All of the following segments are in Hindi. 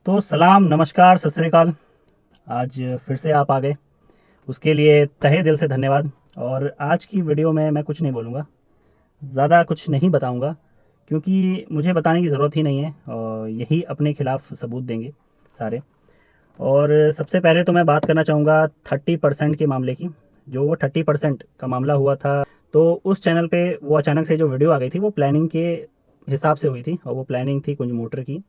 तो सलाम, नमस्कार, सत श्री अकाल। आज फिर से आप आ गए, उसके लिए तहे दिल से धन्यवाद। और आज की वीडियो में मैं कुछ नहीं बोलूँगा, ज़्यादा कुछ नहीं बताऊँगा, क्योंकि मुझे बताने की ज़रूरत ही नहीं है और यही अपने खिलाफ़ सबूत देंगे सारे। और सबसे पहले तो मैं बात करना चाहूँगा 30% के मामले की। जो वो 30% का मामला हुआ था, तो उस चैनल पे वो अचानक से जो वीडियो आ गई थी वो प्लानिंग के हिसाब से हुई थी, और वो प्लानिंग थी कुंज मोटर की।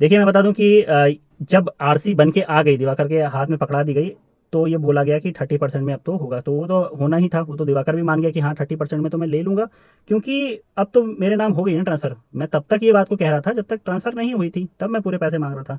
देखिए, मैं बता दूं कि जब आरसी बन के आ गई, दिवाकर के हाथ में पकड़ा दी गई, तो ये बोला गया कि 30% में अब तो होगा। तो वो तो होना ही था, वो तो दिवाकर भी मान गया कि हाँ 30% में तो मैं ले लूँगा, क्योंकि अब तो मेरे नाम हो गई ना ट्रांसफ़र। मैं तब तक ये बात को कह रहा था जब तक ट्रांसफ़र नहीं हुई थी, तब मैं पूरे पैसे मांग रहा था।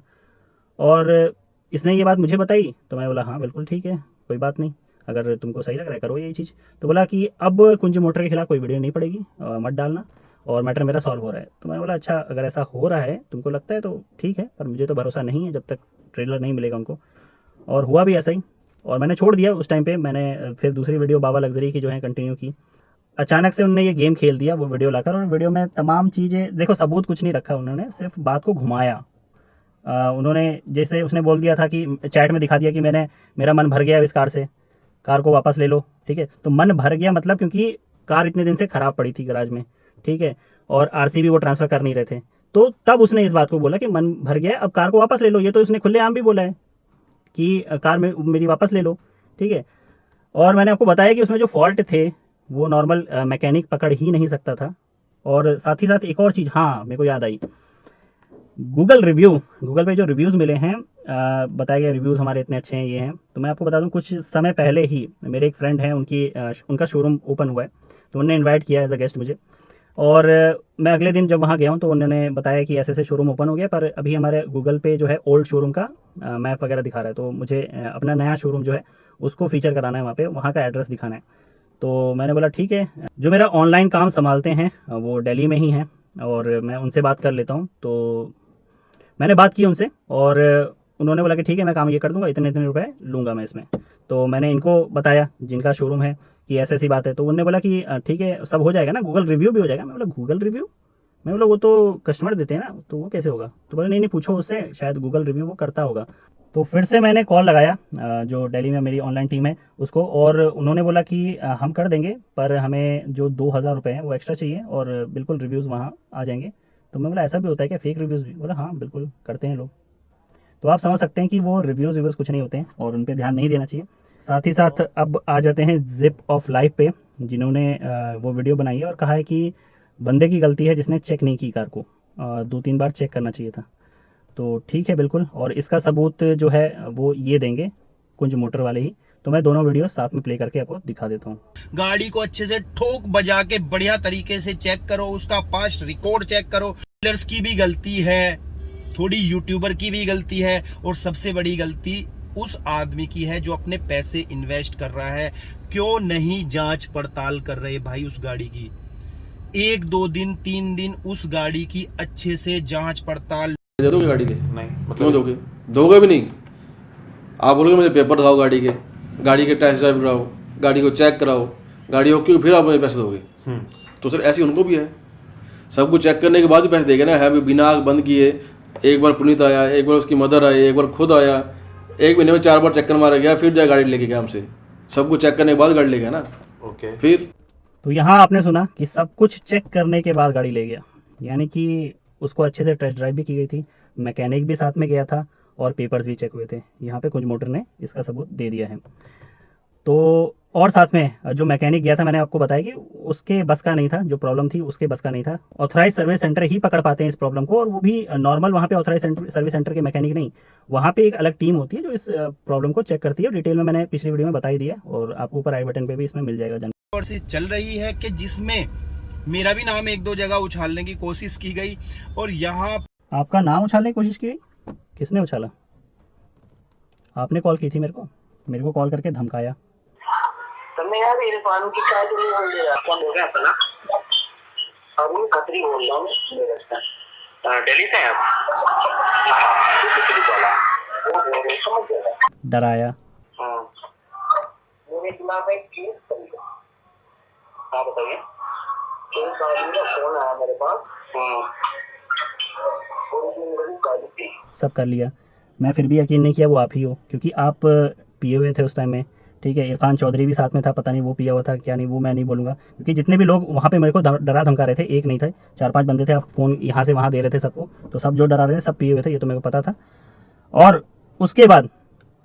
और इसने ये बात मुझे बताई, तो मैं बोला हाँ बिल्कुल ठीक है, कोई बात नहीं, अगर तुमको सही लग रहा है करो यही चीज़। तो बोला कि अब कुंज मोटर के खिलाफ़ कोई वीडियो नहीं पड़ेगी, मत डालना, और मैटर मेरा सॉल्व हो रहा है। तो मैं बोला अच्छा, अगर ऐसा हो रहा है तुमको लगता है तो ठीक है, पर मुझे तो भरोसा नहीं है जब तक ट्रेलर नहीं मिलेगा उनको। और हुआ भी ऐसा ही, और मैंने छोड़ दिया उस टाइम पे। मैंने फिर दूसरी वीडियो बाबा लग्जरी की जो है कंटिन्यू की। अचानक से उन्होंने ये गेम खेल दिया वो वीडियो लाकर, और वीडियो में तमाम चीज़ें देखो, सबूत कुछ नहीं रखा उन्होंने, सिर्फ बात को घुमाया। उन्होंने जैसे उसने बोल दिया था कि चैट में दिखा दिया कि मेरा मन भर गया इस कार से, कार को वापस ले लो। ठीक है, तो मन भर गया मतलब क्योंकि कार इतने दिन से ख़राब पड़ी थी गैराज में। ठीक है, और आरसी भी वो ट्रांसफ़र कर नहीं रहे थे। तो तब उसने इस बात को बोला कि मन भर गया, अब कार को वापस ले लो। ये तो उसने खुलेआम भी बोला है कि कार में मेरी वापस ले लो। ठीक है, और मैंने आपको बताया कि उसमें जो फॉल्ट थे वो नॉर्मल मैकेनिक पकड़ ही नहीं सकता था। और साथ ही साथ एक और चीज़, हाँ मेरे को याद आई, गूगल रिव्यू, गूगल पे जो रिव्यूज़ मिले हैं, बताया गया रिव्यूज़ हमारे इतने अच्छे हैं, ये हैं। तो मैं आपको बता दूं, कुछ समय पहले ही मेरे एक फ्रेंड हैं, उनका शोरूम ओपन हुआ है, तो उन्होंने इनवाइट किया एज अ गेस्ट मुझे। और मैं अगले दिन जब वहाँ गया हूँ तो उन्होंने बताया कि ऐसे ऐसे शोरूम ओपन हो गया, पर अभी हमारे गूगल पे जो है ओल्ड शोरूम का मैप वगैरह दिखा रहा है, तो मुझे अपना नया शोरूम जो है उसको फीचर कराना है, वहाँ पे वहाँ का एड्रेस दिखाना है। तो मैंने बोला ठीक है, जो मेरा ऑनलाइन काम संभालते हैं वो दिल्ली में ही हैं, और मैं उनसे बात कर लेता हूँ। तो मैंने बात की उनसे, और उन्होंने बोला कि ठीक है मैं काम ये कर दूंगा, इतने इतने रुपए लूँगा मैं इसमें। तो मैंने इनको बताया जिनका शोरूम है कि ऐसी ऐसी बात है, तो उन्होंने बोला कि ठीक है सब हो जाएगा ना, गूगल रिव्यू भी हो जाएगा। मैं बोला गूगल रिव्यू? मैं बोला वो तो कस्टमर देते हैं ना, तो वो कैसे होगा? तो बोला नहीं नहीं, पूछो उससे, शायद गूगल रिव्यू वो करता होगा। तो फिर से मैंने कॉल लगाया जो दिल्ली में मेरी ऑनलाइन टीम है उसको, और उन्होंने बोला कि हम कर देंगे, पर हमें जो 2,000 रुपये हैं वो एक्स्ट्रा चाहिए, और बिल्कुल रिव्यूज़ वहाँ आ जाएंगे। तो मैं बोला ऐसा भी होता है क्या, फेक रिव्यूज़ भी? बोला हाँ बिल्कुल करते हैं लोग। तो आप समझ सकते हैं कि वो रिव्यूज़ रिव्यूज़ कुछ नहीं होते हैं, और उन पे ध्यान नहीं देना चाहिए। साथ ही साथ अब आ जाते हैं जिप ऑफ लाइफ पे, जिन्होंने वो वीडियो बनाई है और कहा है कि बंदे की गलती है जिसने चेक नहीं की कार को, 2-3 बार चेक करना चाहिए था। तो ठीक है बिल्कुल, और इसका सबूत जो है वो ये देंगे कुंज मोटर वाले ही। तो मैं दोनों वीडियो साथ में प्ले करके आपको दिखा देता हूँ। गाड़ी को अच्छे से ठोक बजा के बढ़िया तरीके से चेक करो, उसका पास्ट रिकॉर्ड चेक करो। डीलर्स की भी गलती है, थोड़ी यूट्यूबर की भी गलती है, और सबसे बड़ी गलती उस आदमी की है जो अपने पैसे इन्वेस्ट कर रहा है। क्यों नहीं जांच पड़ताल कर रहे भाई उस गाड़ी की? 1-2 दिन 3 दिन उस गाड़ी की अच्छे से जांच पड़ताल। दे दोगे गाड़ी के? नहीं, क्यों मतलब दोगे? दोगे भी नहीं। आप बोलोगे मुझे पेपर दिखाओ गाड़ी के टेस्ट ड्राइव कराओ, गाड़ी को चेक कराओ, गाड़ी हो क्यों, फिर आप मुझे पैसे दोगे? तो सर ऐसी उनको भी है, सब कुछ चेक करने के बाद भी पैसे देगा ना। है भी बिना आग बंद किए, एक बार पुनीत आया, एक बार उसकी मदर आई, एक बार खुद आया, 1 महीने में 4 बार चक्कर मारा गया, फिर जाए गाड़ी लेके गया हमसे। सब कुछ चेक करने के बाद गाड़ी ले गया ना। ओके। फिर तो यहाँ आपने सुना कि सब कुछ चेक करने के बाद गाड़ी ले गया, यानी कि उसको अच्छे से टेस्ट ड्राइव भी की गई थी, मैकेनिक भी साथ में गया था, और पेपर्स भी चेक हुए थे। यहाँ पे कुंज मोटर ने इसका सबूत दे दिया है। तो और साथ में जो मैकेनिक गया था, मैंने आपको बताया कि उसके बस का नहीं था, जो प्रॉब्लम थी उसके बस का नहीं था। ऑथराइज सर्विस सेंटर ही पकड़ पाते हैं इस प्रॉब्लम को, और वो भी नॉर्मल वहाँ पे ऑथराइज सर्विस सेंटर के मैकेनिक नहीं, वहाँ पे एक अलग टीम होती है जो इस प्रॉब्लम को चेक करती है। डिटेल में मैंने पिछली वीडियो में बता ही दिया, और आपको ऊपर आई बटन पे भी इसमें मिल जाएगा। और से चल रही है कि जिसमें मेरा भी नाम 1-2 जगह उछालने की कोशिश की गई, और यहाँ आपका नाम उछालने की कोशिश की गई? किसने उछाला? आपने कॉल की थी मेरे को कॉल करके धमकाया। तुमने यार इरफान की शायद नहीं बोल दिया। कौन बोल रहा है अपना? अरुण खत्री बोल रहा हूँ दिल्ली से। आप वो समझ गया, डराया। मेरे खिलाफ एक केस करेगा। हाँ बताइए। केस का फोन आया मेरे पास, और और उसने मेरे को गाली दी। सब कर लिया, मैं फिर भी यकीन नहीं किया वो आप ही हो, क्योंकि आप पिए हुए थे उस टाइम में, ठीक है। इरफान चौधरी भी साथ में था, पता नहीं वो पिया हुआ था क्या नहीं, वो मैं नहीं बोलूँगा, क्योंकि जितने भी लोग वहाँ पे मेरे को डरा धमका रहे थे, एक नहीं थे, 4-5 बंदे थे, आप फ़ोन यहाँ से वहाँ दे रहे थे सबको, तो सब जो डरा रहे थे सब पिए हुए थे, ये तो मेरे को पता था। और उसके बाद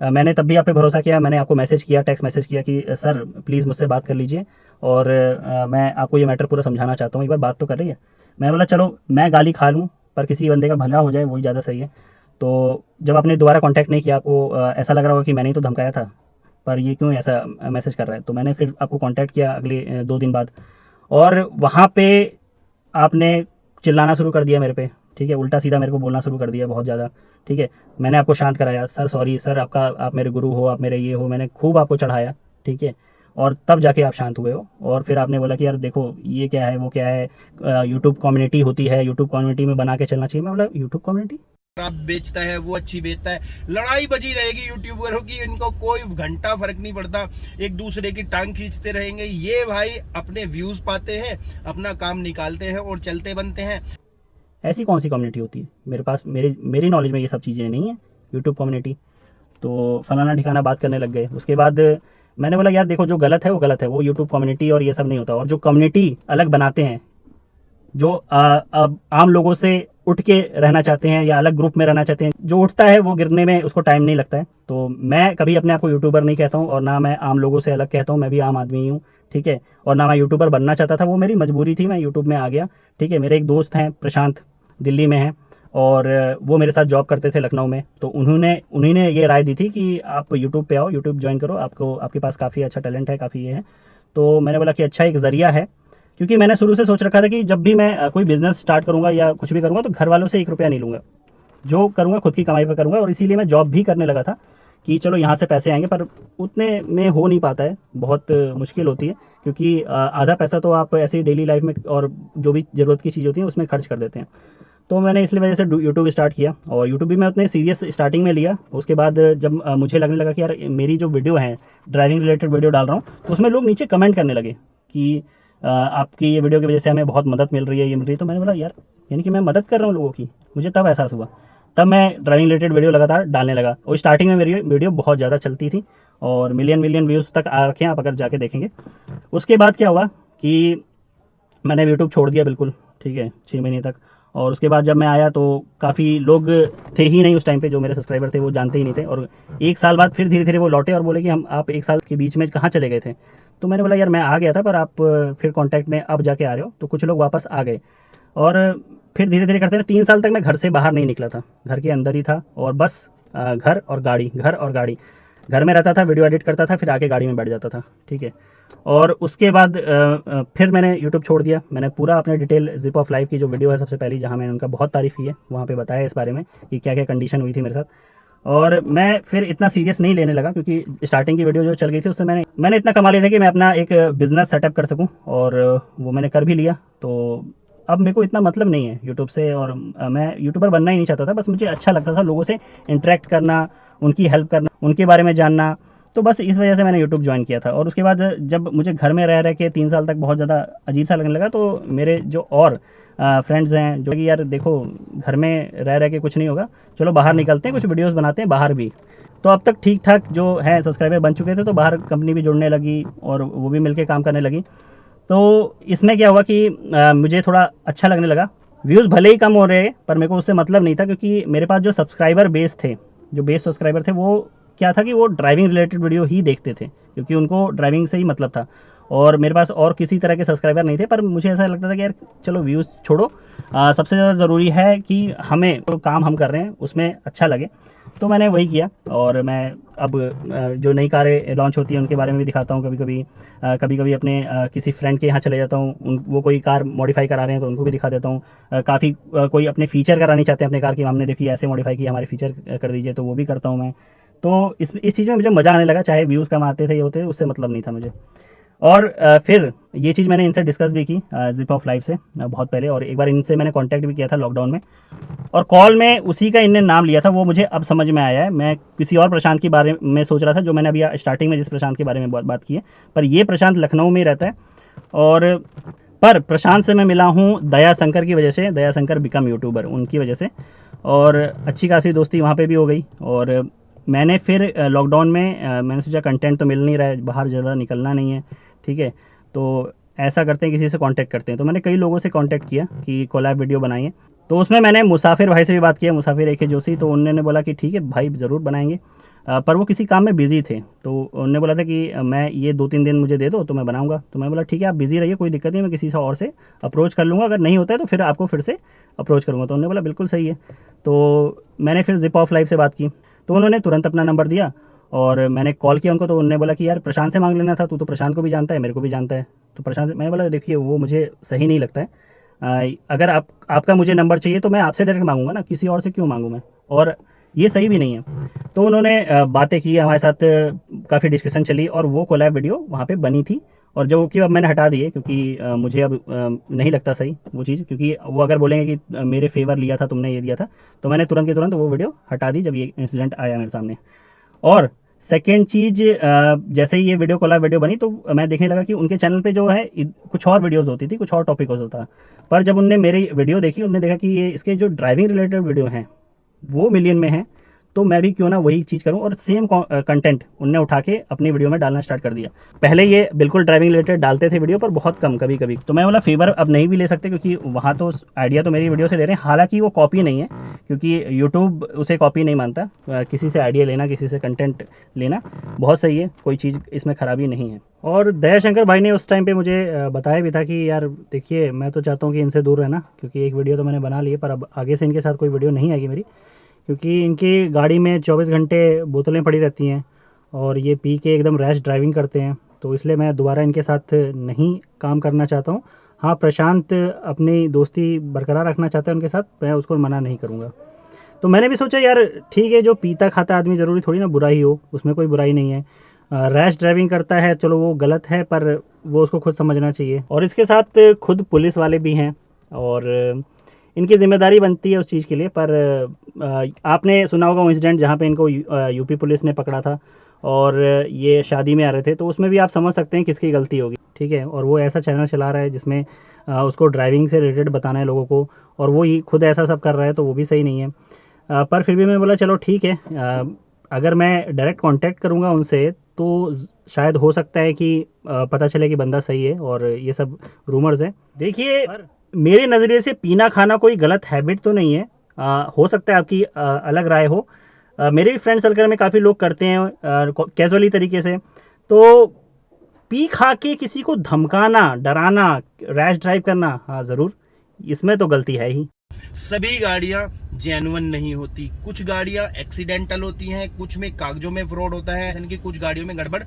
मैंने तब भी आप पे भरोसा किया, मैंने आपको मैसेज किया, टेक्स्ट मैसेज किया कि सर प्लीज़ मुझसे बात कर लीजिए और मैं आपको ये मैटर पूरा समझाना चाहता हूँ, एक बार बात तो कर रही है। मैं बोला चलो मैं गाली खा लूँ पर किसी बंदे का भला हो जाए वही ज़्यादा सही है। तो जब आपने दोबारा कांटेक्ट नहीं किया, आपको ऐसा लग रहा होगा कि मैंने ही तो धमकाया था, पर ये क्यों ऐसा मैसेज कर रहा है, तो मैंने फिर आपको कांटेक्ट किया अगले 2 दिन बाद, और वहाँ पे आपने चिल्लाना शुरू कर दिया मेरे पे, ठीक है, उल्टा सीधा मेरे को बोलना शुरू कर दिया बहुत ज़्यादा, ठीक है। मैंने आपको शांत कराया, सर सॉरी सर, आपका आप मेरे गुरु हो, आप मेरे ये हो, मैंने खूब आपको चढ़ाया, ठीक है, और तब जाके आप शांत हुए हो। और फिर आपने बोला कि यार देखो ये क्या है वो क्या है, यूट्यूब कम्युनिटी होती है, यूट्यूब कम्युनिटी में बना के चलना चाहिए। मैं बोला यूट्यूब कम्युनिटी आप बेचता है वो अच्छी बेचता है, लड़ाई बजी रहेगी यूट्यूबरों की, इनको कोई घंटा फर्क नहीं पड़ता, एक दूसरे की टांग खींचते रहेंगे। ये भाई अपने व्यूज पाते हैं, अपना काम निकालते हैं और चलते बनते हैं। ऐसी कौन सी कम्युनिटी होती है मेरे पास, मेरी नॉलेज में ये सब चीज़ें नहीं है यूट्यूब कम्युनिटी। तो फलाना ठिकाना बात करने लग गए। उसके बाद मैंने बोला यार देखो जो गलत है वो गलत है, वो यूट्यूब कम्युनिटी और ये सब नहीं होता। और जो कम्युनिटी अलग बनाते हैं, जो आम लोगों से उठ के रहना चाहते हैं या अलग ग्रुप में रहना चाहते हैं, जो उठता है वो गिरने में उसको टाइम नहीं लगता है। तो मैं कभी अपने आप को यूट्यूबर नहीं कहता हूँ और ना मैं आम लोगों से अलग कहता हूँ, मैं भी आम आदमी ही हूँ, ठीक है। और ना मैं यूट्यूबर बनना चाहता था, वो मेरी मजबूरी थी, मैं यूट्यूब में आ गया, ठीक है। मेरे एक दोस्त हैं प्रशांत, दिल्ली में हैं, और वो मेरे साथ जॉब करते थे लखनऊ में, तो उन्हीं ने ये राय दी थी कि आप यूट्यूब पे आओ, यूट्यूब ज्वाइन करो, आपके पास काफ़ी अच्छा टैलेंट है, काफ़ी ये है। तो मैंने बोला कि अच्छा एक ज़रिया है, क्योंकि मैंने शुरू से सोच रखा था कि जब भी मैं कोई बिज़नेस स्टार्ट करूँगा या कुछ भी करूँगा तो घर वालों से 1 रुपया नहीं लूँगा, जो करूँगा खुद की कमाई पर करूँगा। और इसीलिए मैं जॉब भी करने लगा था कि चलो यहाँ से पैसे आएंगे, पर उतने में हो नहीं पाता है, बहुत मुश्किल होती है, क्योंकि आधा पैसा तो आप ऐसे डेली लाइफ में और जो भी ज़रूरत की चीज़ होती है उसमें खर्च कर देते हैं। तो मैंने इसलिए वजह से यूट्यूब स्टार्ट किया, और यूट्यूब भी मैं उतने सीरियस स्टार्टिंग में लिया। उसके बाद जब मुझे लगने लगा कि यार मेरी जो वीडियो है ड्राइविंग रिलेटेड वीडियो डाल रहा हूँ, तो उसमें लोग नीचे कमेंट करने लगे कि आपकी ये वीडियो की वजह से हमें बहुत मदद मिल रही है, ये मिल रही है। तो मैंने बोला यार यानी कि मैं मदद कर रहा हूँ लोगों की, मुझे तब एहसास हुआ। तब मैं ड्राइविंग रिलेटेड वीडियो लगातार डालने लगा, और स्टार्टिंग में मेरी वीडियो बहुत ज़्यादा चलती थी और मिलियन व्यूज़ तक आ रखे हैं आप अगर जाके देखेंगे। उसके बाद क्या हुआ कि मैंने यूट्यूब छोड़ दिया बिल्कुल, ठीक है, 6 महीने तक। और उसके बाद जब मैं आया तो काफ़ी लोग थे ही नहीं उस टाइम पे, जो मेरे सब्सक्राइबर थे वो जानते ही नहीं थे। और 1 साल बाद फिर धीरे धीरे वो लौटे और बोले कि आप 1 साल के बीच में कहाँ चले गए थे। तो मैंने बोला यार मैं आ गया था, पर आप फिर कांटेक्ट में अब जाके आ रहे हो। तो कुछ लोग वापस आ गए, और फिर धीरे धीरे करते रहे। 3 साल तक मैं घर से बाहर नहीं निकला था, घर के अंदर ही था, और बस घर और गाड़ी, घर में रहता था, वीडियो एडिट करता था, फिर आके गाड़ी में बैठ जाता था, ठीक है। और उसके बाद फिर मैंने यूट्यूब छोड़ दिया। मैंने पूरा अपने डिटेल जिप ऑफ लाइफ की जो वीडियो है सबसे पहली, जहाँ मैंने उनका बहुत तारीफ़ की है, वहाँ पे बताया इस बारे में कि क्या क्या कंडीशन हुई थी मेरे साथ। और मैं फिर इतना सीरियस नहीं लेने लगा, क्योंकि स्टार्टिंग की वीडियो जो चल गई थी उससे मैंने इतना कमा लिया था कि मैं अपना एक बिज़नेस सेटअप कर सकूं, और वो मैंने कर भी लिया। तो अब मेरे को इतना मतलब नहीं है यूट्यूब से, और मैं यूट्यूबर बनना ही नहीं चाहता था, बस मुझे अच्छा लगता था लोगों से इंटरेक्ट करना, उनकी हेल्प करना, उनके बारे में जानना। तो बस इस वजह से मैंने यूट्यूब ज्वाइन किया था। और उसके बाद जब मुझे घर में रह के 3 साल तक बहुत ज़्यादा अजीब सा लगने लगा, तो मेरे जो और फ्रेंड्स हैं जो कि यार देखो घर में रह के कुछ नहीं होगा, चलो बाहर निकलते हैं, कुछ वीडियोस बनाते हैं बाहर भी। तो अब तक ठीक ठाक जो है सब्सक्राइबर बन चुके थे, तो बाहर कंपनी भी जुड़ने लगी और वो भी मिलके काम करने लगी। तो इसमें क्या हुआ कि मुझे थोड़ा अच्छा लगने लगा। व्यूज़ भले ही कम हो रहे, पर मेरे को उससे मतलब नहीं था, क्योंकि मेरे पास जो सब्सक्राइबर बेस थे, जो बेस सब्सक्राइबर थे, वो क्या था कि वो ड्राइविंग रिलेटेड वीडियो ही देखते थे, क्योंकि उनको ड्राइविंग से ही मतलब था। और मेरे पास और किसी तरह के सब्सक्राइबर नहीं थे। पर मुझे ऐसा लगता था कि यार चलो व्यूज़ छोड़ो, सबसे ज़्यादा ज़रूरी है कि हमें जो काम हम कर रहे हैं उसमें अच्छा लगे। तो मैंने वही किया। और मैं अब जो नई कारें लॉन्च होती हैं उनके बारे में भी दिखाता हूँ, कभी कभी अपने किसी फ्रेंड के यहाँ चले जाता हूँ, वो कोई कार मॉडिफाई करा रहे हैं तो उनको भी दिखा देता हूँ। काफ़ी कोई अपने फ़ीचर करानी चाहते हैं अपने कार की, हमने देखिए ऐसे मॉडिफाई किया, हमारे फ़ीचर कर दीजिए, तो वो भी करता हूँ मैं। तो इस चीज़ में मुझे मज़ा आने लगा, चाहे व्यूज़ कम आते थे ये होते, उससे मतलब नहीं था मुझे। और फिर ये चीज़ मैंने इनसे डिस्कस भी की जिप ऑफ लाइफ से बहुत पहले, और एक बार इनसे मैंने कांटेक्ट भी किया था लॉकडाउन में, और कॉल में उसी का इनने नाम लिया था, वो मुझे अब समझ में आया है। मैं किसी और प्रशांत के बारे में सोच रहा था, जो मैंने अभी स्टार्टिंग में जिस प्रशांत के बारे में बात की है, पर ये प्रशांत लखनऊ में ही रहता है। और पर प्रशांत से मैं मिला हूँ दया शंकर की वजह से, दया शंकर बिकम यूट्यूबर, उनकी वजह से। और अच्छी खासी दोस्ती वहाँ पे भी हो गई। और मैंने फिर लॉकडाउन में मैंने सोचा कंटेंट तो मिल नहीं रहा है, बाहर ज़्यादा निकलना नहीं है, ठीक है, तो ऐसा करते हैं किसी से कांटेक्ट करते हैं। तो मैंने कई लोगों से कांटेक्ट किया कि कोलैब वीडियो बनाइए। तो उसमें मैंने मुसाफिर भाई से भी बात किया, मुसाफिर AK जोशी। तो उन्होंने बोला कि ठीक है भाई ज़रूर बनाएंगे, पर वो किसी काम में बिज़ी थे। तो उन्होंने बोला था कि मैं ये 2-3 दिन मुझे दे दो तो मैं बनाऊंगा। तो मैं बोला ठीक है आप बिज़ी रहिए, कोई दिक्कत नहीं, मैं किसी से और से अप्रोच कर लूँगा, अगर नहीं होता है तो फिर आपको फिर से अप्रोच करूँगा। तो उन्होंने बोला बिल्कुल सही है। तो मैंने फिर ज़िप ऑफ लाइफ से बात की, तो उन्होंने तुरंत अपना नंबर दिया और मैंने कॉल किया उनको। तो उन्होंने बोला कि यार प्रशांत से मांग लेना था, तू तो प्रशांत को भी जानता है, मेरे को भी जानता है। तो प्रशांत से, मैंने बोला देखिए वो मुझे सही नहीं लगता है, अगर आपका मुझे नंबर चाहिए तो मैं आपसे डायरेक्ट मांगूंगा ना, किसी और से क्यों मांगूँ मैं, और ये सही भी नहीं है। तो उन्होंने बातें की हमारे साथ, काफ़ी डिस्कशन चली और वो कोलैब वीडियो वहाँ पे बनी थी। और जो कि अब मैंने हटा दी है, क्योंकि मुझे अब नहीं लगता सही वो चीज़, क्योंकि वो अगर बोलेंगे कि मेरे फेवर लिया था तुमने, ये दिया था, तो मैंने तुरंत के तुरंत वो वीडियो हटा दी जब ये इंसिडेंट आया मेरे सामने। और सेकेंड चीज़, जैसे ही ये वीडियो कोलैब वीडियो बनी तो मैं देखने लगा कि उनके चैनल पे जो है कुछ और वीडियोस होती थी, कुछ और टॉपिक होता था। पर जब उनने मेरी वीडियो देखी, उन्होंने देखा कि ये इसके जो ड्राइविंग रिलेटेड वीडियो हैं वो मिलियन में हैं, तो मैं भी क्यों ना वही चीज़ करूं। और सेम कंटेंट उनने उठा के अपनी वीडियो में डालना स्टार्ट कर दिया। पहले ये बिल्कुल ड्राइविंग रिलेटेड डालते थे वीडियो, पर बहुत कम, कभी कभी। तो मैं बोला फेवर अब नहीं भी ले सकते, क्योंकि वहाँ तो आइडिया तो मेरी वीडियो से ले रहे हैं, हालांकि वो कॉपी नहीं है, क्योंकि यूट्यूब उसे कॉपी नहीं मानता। किसी से आइडिया लेना, किसी से कंटेंट लेना बहुत सही है, कोई चीज़ इसमें ख़राबी नहीं है। और दयाशंकर भाई ने उस टाइम पे मुझे बताया भी था कि यार देखिए मैं तो चाहता हूँ कि इनसे दूर रहना, क्योंकि एक वीडियो तो मैंने बना ली है, पर अब आगे से इनके साथ कोई वीडियो नहीं आएगी मेरी, क्योंकि इनकी गाड़ी में 24 घंटे बोतलें पड़ी रहती हैं और ये पी के एकदम रैश ड्राइविंग करते हैं। तो इसलिए मैं दोबारा इनके साथ नहीं काम करना चाहता हूँ। हाँ, प्रशांत अपनी दोस्ती बरकरार रखना चाहता है उनके साथ, मैं उसको मना नहीं करूँगा। तो मैंने भी सोचा यार ठीक है, जो पीता खाता आदमी ज़रूरी थोड़ी ना बुरा ही हो, उसमें कोई बुराई नहीं है। रैश ड्राइविंग करता है, चलो वो गलत है, पर वो उसको खुद समझना चाहिए। और इसके साथ खुद पुलिस वाले भी हैं और इनकी जिम्मेदारी बनती है उस चीज़ के लिए। पर आपने सुना होगा वो इंसिडेंट जहाँ पे इनको यूपी पुलिस ने पकड़ा था और ये शादी में आ रहे थे, तो उसमें भी आप समझ सकते हैं किसकी गलती होगी, ठीक है। और वो ऐसा चैनल चला रहा है जिसमें उसको ड्राइविंग से रिलेटेड बताना है लोगों को, और वो ही खुद ऐसा सब कर रहा है, तो वो भी सही नहीं है। पर फिर भी मैं बोला चलो ठीक है, अगर मैं डायरेक्ट कांटेक्ट करूँगा उनसे तो शायद हो सकता है कि पता चले कि बंदा सही है, और ये सब रूमर्स हैं। देखिए मेरे नज़रिए से पीना खाना कोई गलत हैबिट तो नहीं है, हो सकता है आपकी अलग राय हो। मेरे भी फ्रेंड सर्कल में काफ़ी लोग करते हैं कैजुअली तरीके से। तो पी खा के किसी को धमकाना, डराना, रैश ड्राइव करना, हाँ ज़रूर, इसमें तो गलती है ही। सभी गाड़ियां जेन्युइन नहीं होती, कुछ गाड़ियां एक्सीडेंटल होती हैं, कुछ में कागजों में फ्रॉड होता है, इनकी कुछ गाड़ियों में गड़बड़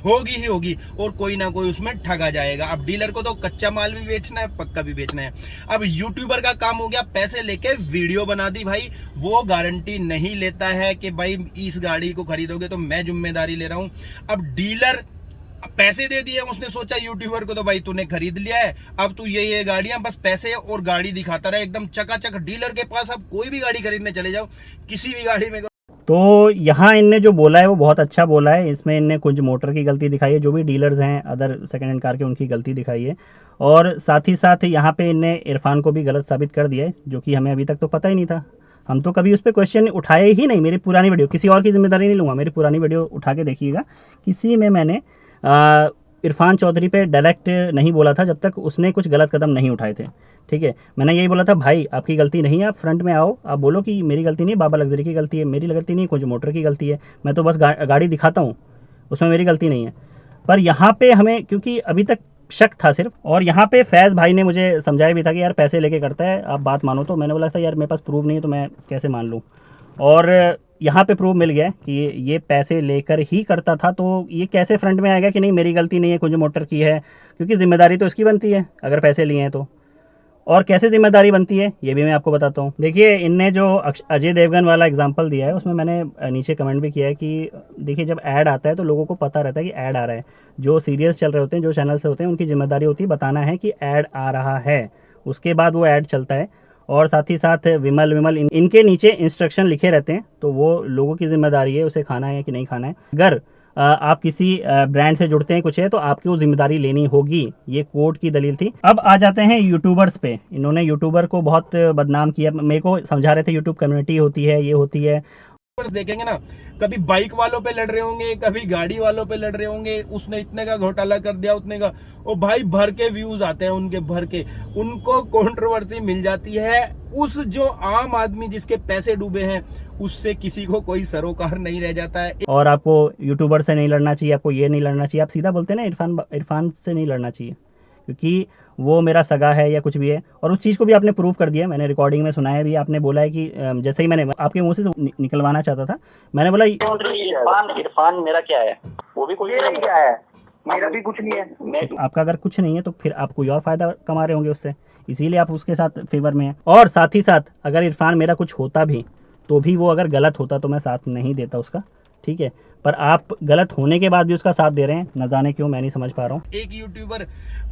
होगी ही होगी, और कोई ना कोई उसमें ठगा जाएगा। अब डीलर को तो कच्चा माल भी बेचना है, पक्का भी बेचना है। अब यूट्यूबर का काम हो गया पैसे लेके वीडियो बना दी, भाई वो गारंटी नहीं लेता है कि भाई इस गाड़ी को खरीदोगे तो मैं जिम्मेदारी ले रहा हूं। अब डीलर पैसे दे दिए, उसने सोचा यूट्यूबर को तो भाई तूने खरीद लिया है, अब तू ये गाड़ियां बस पैसे और गाड़ी दिखाता रहे एकदम चकाचक डीलर के पास। अब कोई भी गाड़ी खरीदने चले जाओ, किसी भी गाड़ी में। तो यहाँ इनने जो बोला है वो बहुत अच्छा बोला है। इसमें इनने कुछ मोटर की गलती दिखाई है, जो भी डीलर्स हैं अदर सेकेंड हैंड कार के, उनकी गलती दिखाई है। और साथ ही साथ यहाँ पे इनने इरफान को भी गलत साबित कर दिया है, जो कि हमें अभी तक तो पता ही नहीं था। हम तो कभी उस पर क्वेश्चन उठाए ही नहीं। मेरी पुरानी वीडियो, किसी और की जिम्मेदारी नहीं लूँगा, मेरी पुरानी वीडियो उठा के देखिएगा, किसी में मैंने इरफान चौधरी पे डायरेक्ट नहीं बोला था जब तक उसने कुछ गलत कदम नहीं उठाए थे, ठीक है। मैंने यही बोला था भाई आपकी गलती नहीं है, आप फ्रंट में आओ, आप बोलो कि मेरी गलती नहीं, बाबा लग्जरी की गलती है, मेरी गलती नहीं, कुछ मोटर की गलती है, मैं तो बस गाड़ी दिखाता हूँ, उसमें मेरी गलती नहीं है। पर यहाँ पे हमें, क्योंकि अभी तक शक था सिर्फ, और यहाँ पे फैज़ भाई ने मुझे समझाया भी था कि यार पैसे लेके करता है, आप बात मानो। तो मैंने बोला था यार मेरे पास प्रूफ नहीं है, तो मैं कैसे मान लूँ। और यहाँ पे प्रूफ मिल गया कि ये पैसे लेकर ही करता था। तो ये कैसे फ्रंट में आएगा कि नहीं मेरी गलती नहीं है, कुछ मोटर की है, क्योंकि जिम्मेदारी तो इसकी बनती है अगर पैसे लिए हैं तो। और कैसे जिम्मेदारी बनती है ये भी मैं आपको बताता हूँ। देखिए इनने जो अजय देवगन वाला एग्जांपल दिया है, उसमें मैंने नीचे कमेंट भी किया है कि देखिए जब ऐड आता है तो लोगों को पता रहता है कि ऐड आ रहा है। जो सीरियल्स चल रहे होते हैं, जो चैनल से होते हैं, उनकी जिम्मेदारी होती है बताना है कि ऐड आ रहा है, उसके बाद वो ऐड चलता है। और साथ ही साथ विमल इनके नीचे इंस्ट्रक्शन लिखे रहते हैं, तो वो लोगों की जिम्मेदारी है उसे खाना है कि नहीं खाना है। अगर आप किसी ब्रांड से जुड़ते हैं कुछ है तो आपकी वो जिम्मेदारी लेनी होगी, ये कोर्ट की दलील थी। अब आ जाते हैं यूट्यूबर्स पे। इन्होंने यूट्यूबर को बहुत बदनाम किया। मेरे को समझा रहे थे यूट्यूब कम्युनिटी होती है, ये होती है। देखेंगे ना, कभी बाइक वालों पे लड़ रहे होंगे, कभी गाड़ी वालों पे लड़ रहे होंगे, उसने इतने का घोटाला कर दिया, उतने का, ओ भाई भर के व्यूज आते हैं उनके, भर के, उनको कंट्रोवर्सी मिल जाती है। उस जो आम आदमी जिसके पैसे डूबे हैं उससे किसी को कोई सरोकार नहीं रह जाता है। और आपको यूट्यूबर से नहीं लड़ना चाहिए, आपको ये नहीं लड़ना चाहिए, आप सीधा बोलते हैं ना इरफान से नहीं लड़ना चाहिए क्योंकि वो मेरा सगा है या कुछ भी है। और उस चीज़ को भी आपने प्रूव कर दिया, मैंने रिकॉर्डिंग में सुना है भी। आपने बोला है कि जैसे ही मैंने आपके मुंह से निकलवाना चाहता था, मैंने बोला इरफान मेरा क्या है, वो भी कोई नहीं, क्या है, मेरा भी कुछ नहीं है। आपका अगर कुछ नहीं है तो फिर आप कोई और फायदा कमा रहे होंगे उससे, इसीलिए आप उसके साथ फेवर में हैं। और साथ ही साथ अगर इरफान मेरा कुछ होता भी तो भी वो अगर गलत होता तो मैं साथ नहीं देता उसका, ठीक है। पर आप गलत होने के बाद भी उसका साथ दे रहे हैं, न जाने क्यों, मैं नहीं समझ पा रहा हूँ। एक यूट्यूबर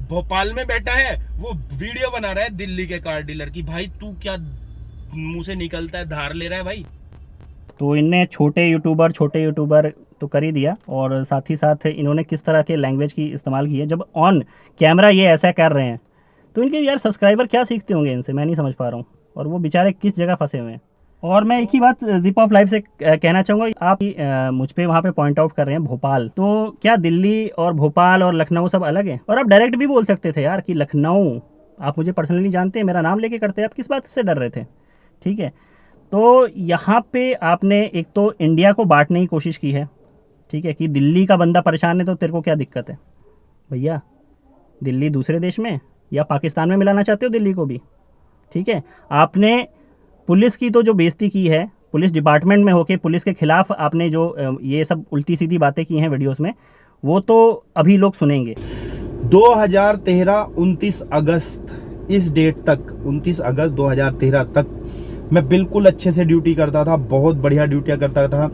भोपाल में बैठा है, वो वीडियो बना रहा है दिल्ली के कार डीलर की। भाई तू क्या मुंह से निकलता है, धार ले रहा है भाई। तो इनने छोटे यूट्यूबर तो कर ही दिया, और साथ ही साथ इन्होंने किस तरह के लैंग्वेज की इस्तेमाल की है। जब ऑन कैमरा ये ऐसा कर रहे हैं तो इनके यार सब्सक्राइबर क्या सीखते होंगे इनसे, मैं नहीं समझ पा रहा हूँ। और वो बेचारे किस जगह फंसे हुए हैं। और मैं एक ही बात जिप ऑफ लाइफ से कहना चाहूँगा, आप मुझ पे वहाँ पे पॉइंट आउट कर रहे हैं भोपाल, तो क्या दिल्ली और भोपाल और लखनऊ सब अलग है? और आप डायरेक्ट भी बोल सकते थे यार कि लखनऊ, आप मुझे पर्सनली जानते हैं, मेरा नाम लेके करते हैं, आप किस बात से डर रहे थे, ठीक है। तो यहाँ पे आपने एक तो इंडिया को बांटने की कोशिश की है, ठीक है, कि दिल्ली का बंदा परेशान है तो तेरे को क्या दिक्कत है भैया, दिल्ली दूसरे देश में या पाकिस्तान में मिलाना चाहते हो दिल्ली को भी, ठीक है। आपने पुलिस की तो जो बेइज्जती की है, पुलिस डिपार्टमेंट में होके पुलिस के खिलाफ आपने जो ये सब उल्टी सीधी बातें की हैं वीडियोस में, वो तो अभी लोग सुनेंगे। 2013 29 अगस्त इस डेट तक, 29 अगस्त 2013 तक मैं बिल्कुल अच्छे से ड्यूटी करता था, बहुत बढ़िया ड्यूटियां करता था,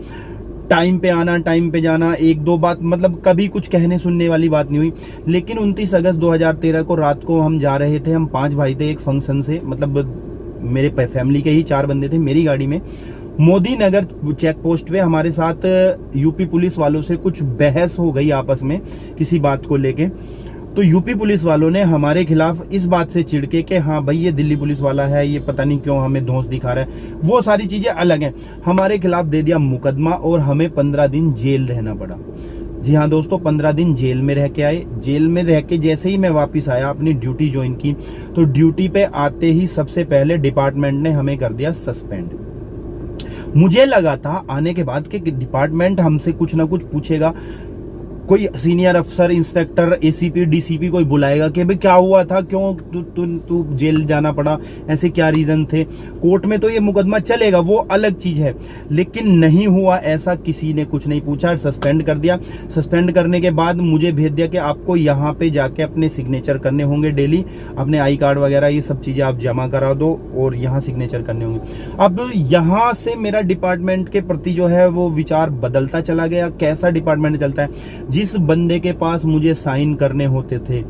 टाइम पे आना, टाइम पे जाना, एक दो बात मतलब कभी कुछ कहने सुनने वाली बात नहीं हुई। लेकिन 29 अगस्त 2013 को रात को हम जा रहे थे, हम 5 भाई थे एक फंक्शन से, मतलब मेरे फैमिली के ही 4 बंदे थे मेरी गाड़ी में। मोदी नगर चेक पोस्ट पे हमारे साथ यूपी पुलिस वालों से कुछ बहस हो गई आपस में किसी बात को लेके। तो यूपी पुलिस वालों ने हमारे खिलाफ इस बात से चिढ़के कि हाँ भाई ये दिल्ली पुलिस वाला है, ये पता नहीं क्यों हमें धौंस दिखा रहा है, वो सारी चीजें अलग हैं, हमारे खिलाफ दे दिया मुकदमा और हमें 15 दिन जेल रहना पड़ा। जी हाँ दोस्तों, 15 दिन जेल में रह के आए। जेल में रह के जैसे ही मैं वापस आया, अपनी ड्यूटी ज्वाइन की, तो ड्यूटी पे आते ही सबसे पहले डिपार्टमेंट ने हमें कर दिया सस्पेंड। मुझे लगा था आने के बाद कि डिपार्टमेंट हमसे कुछ ना कुछ पूछेगा, कोई सीनियर अफसर, इंस्पेक्टर, एसीपी, डीसीपी कोई बुलाएगा कि भाई क्या हुआ था, क्यों तू जेल जाना पड़ा, ऐसे क्या रीजन थे। कोर्ट में तो ये मुकदमा चलेगा, वो अलग चीज है, लेकिन नहीं हुआ ऐसा, किसी ने कुछ नहीं पूछा, सस्पेंड कर दिया। सस्पेंड करने के बाद मुझे भेज दिया कि आपको यहाँ पे जाके अपने सिग्नेचर करने होंगे डेली, अपने आई कार्ड वगैरह ये सब चीजें आप जमा करा दो और यहाँ सिग्नेचर करने होंगे। अब यहाँ से मेरा डिपार्टमेंट के प्रति जो है वो विचार बदलता चला गया। कैसा डिपार्टमेंट चलता है, जिस बंदे के पास मुझे साइन करने होते थे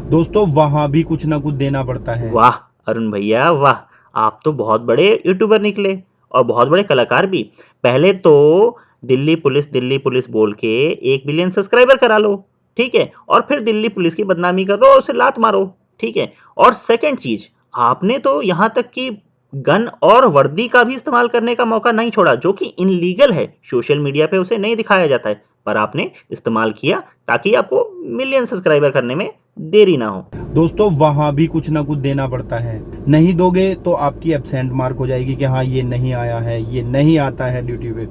दोस्तों, वहां भी कुछ ना कुछ देना पड़ता है। वाह अरुण भैया वाह, आप तो बहुत बड़े यूट्यूबर निकले और बहुत बड़े कलाकार भी। पहले तो दिल्ली पुलिस बोल के 1 बिलियन सब्सक्राइबर करा लो, ठीक है, और फिर दिल्ली पुलिस की बदनामी करो और उसे लात मारो, ठीक है। और सेकंड चीज, आपने तो यहाँ तक कि गन और वर्दी का भी इस्तेमाल करने का मौका नहीं छोड़ा, जो कि इनलीगल है, सोशल मीडिया पे उसे नहीं दिखाया जाता है, पर आपने इस्तेमाल किया ताकि आपको मिलियन सब्सक्राइबर करने में देरी ना हो। दोस्तों वहां भी कुछ ना कुछ देना पड़ता है, नहीं दोगे तो आपकी एब्सेंट मार्क हो जाएगी कि हाँ ये नहीं आया है, ये नहीं आता है ड्यूटी पे।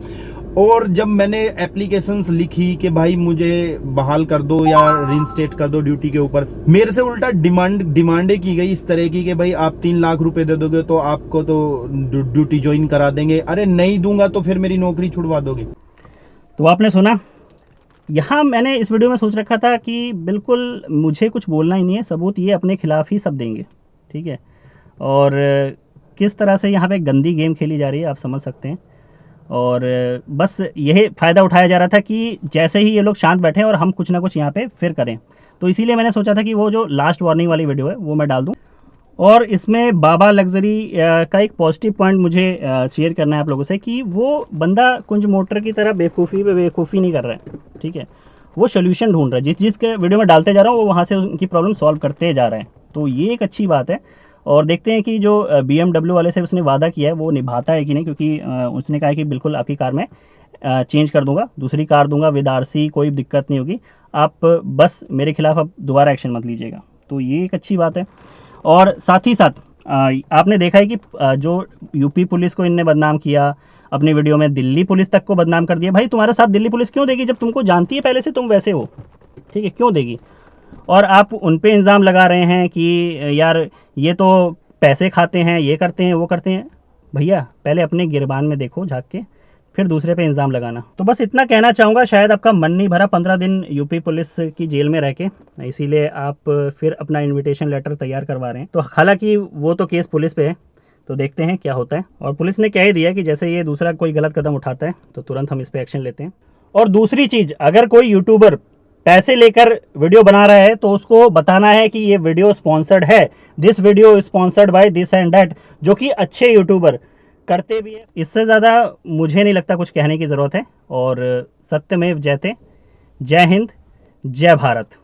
और जब मैंने एप्लीकेशंस लिखी कि भाई मुझे बहाल कर दो या रिइंस्टेट कर दो ड्यूटी के ऊपर, मेरे से उल्टा डिमांडें की गई इस तरह की कि भाई आप 3 लाख रुपए दे दोगे तो आपको तो ड्यूटी ज्वाइन करा देंगे। अरे नहीं दूंगा तो फिर मेरी नौकरी छुड़वा दोगे। तो आपने सुना, यहाँ मैंने इस वीडियो में सोच रखा था कि बिल्कुल मुझे कुछ बोलना ही नहीं है, सबूत ये अपने खिलाफ ही सब देंगे, ठीक है। और किस तरह से यहाँ पे गंदी गेम खेली जा रही है आप समझ सकते हैं। और बस यही फ़ायदा उठाया जा रहा था कि जैसे ही ये लोग शांत बैठे और हम कुछ ना कुछ यहाँ पे फिर करें, तो इसीलिए मैंने सोचा था कि वो जो लास्ट वार्निंग वाली वीडियो है वो मैं डाल दूँ। और इसमें बाबा लग्जरी का एक पॉजिटिव पॉइंट मुझे शेयर करना है आप लोगों से कि वो बंदा कुंज मोटर की तरह बेवकूफ़ी पे बेवकूफ़ी नहीं कर रहा है, ठीक है। वो सोल्यूशन ढूंढ रहा है, जिस चीज़ के वीडियो में डालते जा रहा हूँ वो वहाँ से उनकी प्रॉब्लम सॉल्व करते जा रहे हैं, तो ये एक अच्छी बात है। और देखते हैं कि जो BMW वाले से उसने वादा किया है वो निभाता है कि नहीं, क्योंकि उसने कहा है कि बिल्कुल आपकी कार में चेंज कर दूंगा, दूसरी कार दूंगा विद RC, कोई दिक्कत नहीं होगी, आप बस मेरे खिलाफ अब दोबारा एक्शन मत लीजिएगा, तो ये एक अच्छी बात है। और साथ ही साथ आपने देखा है कि जो यूपी पुलिस को इनने बदनाम किया अपनी वीडियो में, दिल्ली पुलिस तक को बदनाम कर दिया। भाई तुम्हारा साथ दिल्ली पुलिस क्यों देगी जब तुमको जानती है पहले से तुम वैसे हो, ठीक है, क्यों देगी? और आप उन पे इल्ज़ाम लगा रहे हैं कि यार ये तो पैसे खाते हैं, ये करते हैं, वो करते हैं। भैया पहले अपने गिरबान में देखो झाँक के, फिर दूसरे पे इल्ज़ाम लगाना। तो बस इतना कहना चाहूँगा, शायद आपका मन नहीं भरा 15 दिन यूपी पुलिस की जेल में रह के, इसीलिए आप फिर अपना इनविटेशन लेटर तैयार करवा रहे हैं। तो हालांकि वो तो केस पुलिस पे है, तो देखते हैं क्या होता है। और पुलिस ने कह ही दिया कि जैसे ये दूसरा कोई गलत कदम उठाता है तो तुरंत हम इस पर एक्शन लेते हैं। और दूसरी चीज़, अगर कोई यूट्यूबर पैसे लेकर वीडियो बना रहा है तो उसको बताना है कि ये वीडियो स्पॉन्सर्ड है, this video sponsored by this and that, जो कि अच्छे यूट्यूबर करते भी है। इससे ज़्यादा मुझे नहीं लगता कुछ कहने की ज़रूरत है। और सत्यमेव जयते। जय हिंद, जय भारत।